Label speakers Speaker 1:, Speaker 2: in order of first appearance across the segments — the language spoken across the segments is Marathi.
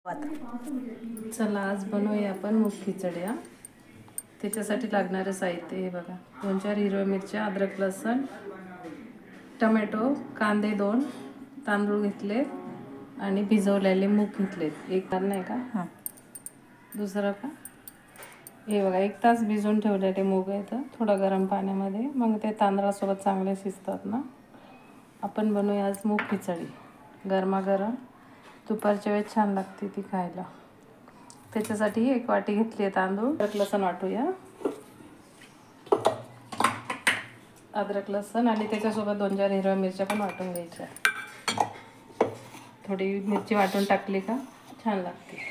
Speaker 1: चला आज बनवूया आपण मूग खिचड्या. त्याच्यासाठी लागणारे साहित्य हे बघा. 2-4 हिरव्या मिरच्या, अद्रक लसण, टोमॅटो, कांदे 2, तांदूळ घेतले आणि भिजवलेले मूग घेतलेत. एक तास नाही का? हां. दुसरं का? हे बघा 1 तास भिजवून ठेवलेले मूग आहेत थोडं गरम पाण्यामध्ये. मग ते तांदळासोबत चांगले शिजतात ना. आपण बनवूया आज मूग खिचडी. गरमागरम दुपारच्या वेळेस छान लागते ती खायला. त्याच्यासाठी 1 वाटी घेतली आहे तांदूळ. अद्रक लसण वाटूया. अद्रक लसण आणि त्याच्यासोबत 2-4 हिरव्या मिरच्या पण वाटून घ्यायच्या. थोडी मिरची वाटून टाकली का छान लागते.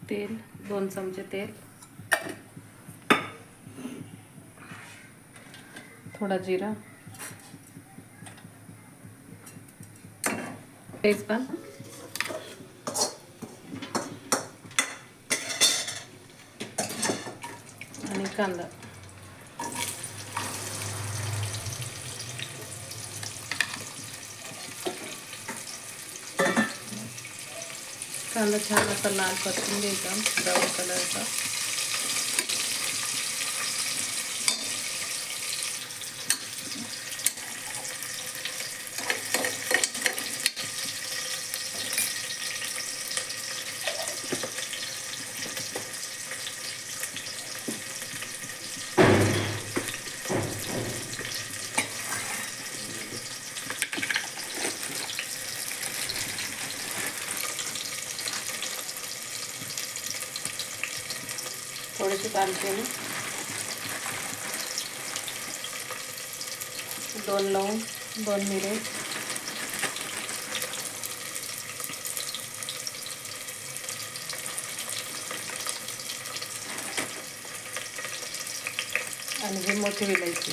Speaker 1: तेल 2 चमचे तेल, थोडा जिरा, तेजपान आणि कांदा. कांदा छान असा लाल परतून घ्यायचा ब्राऊन कलरचा. थोडेसे दालचिनी, 2 लवंग, 2 मिरे, आणि ही मोठी विलायची.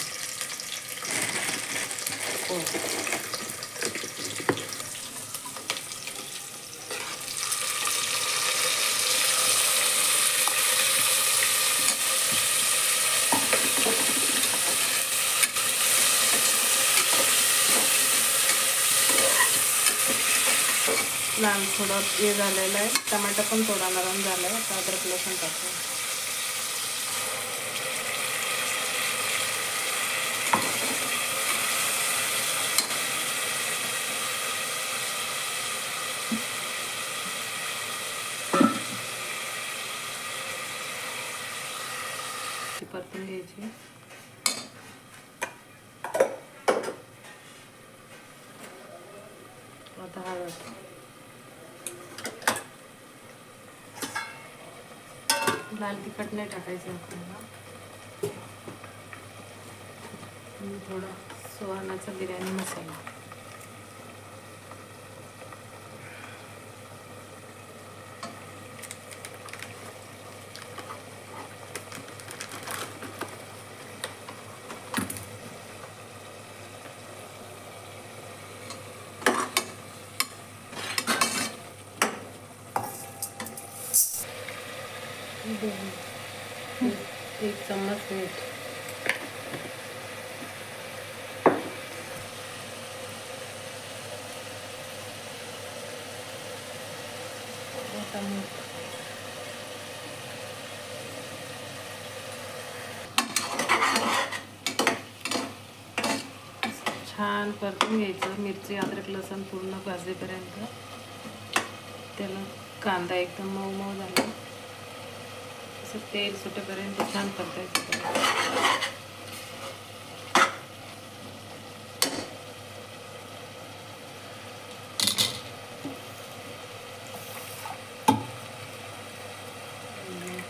Speaker 1: लाल थोडं हे झालेलं आहे. टमाटर पण थोडा नरम झाला आहे. आता अद्रक लसूण टाकू. परतून घ्यायची. आता हळद, लाल तिखट नाही टाकायचं आपल्याला. थोडा सुहानाचा बिर्याणी मसाला. एक चम्मच मीठ. छान परतून घ्यायचं. मिरची अद्रक लसण पूर्ण भाजेपर्यंत. त्याला कांदा एकदम मऊ मऊ झाला असं तेल सुटेपर्यंत छान परतायचं.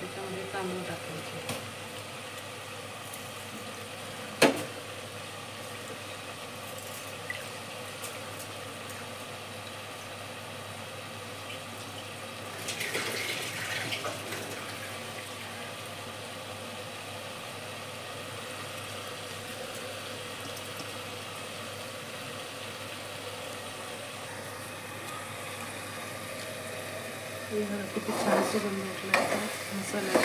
Speaker 1: त्याच्यामध्ये तांदूळ टाकायचे. किती छान सुगंध उठला मसाला.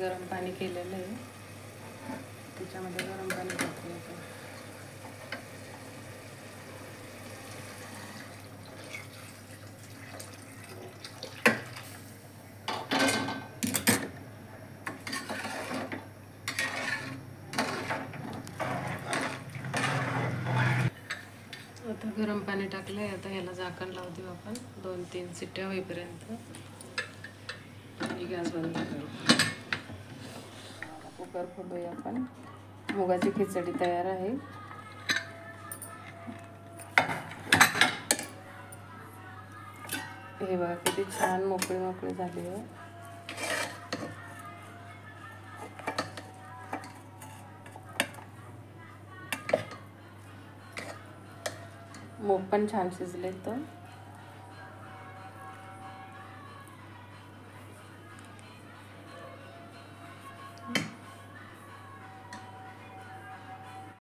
Speaker 1: गरम पाणी केलेलं आहे, त्याच्यामध्ये गरम पाणी टाकून येतो. आता गरम पाणी टाकलंय. आता ह्याला झाकण लावू देऊ आपण 2-3 शिट्ट्या होईपर्यंत आणि गॅस बंद करू. कुकर खोलूया आपण. मुगाची खिचडी तयार आहे. हे बघा किती छान मोकळी मोकळी झाली आहे. मूग पण छान शिजले तर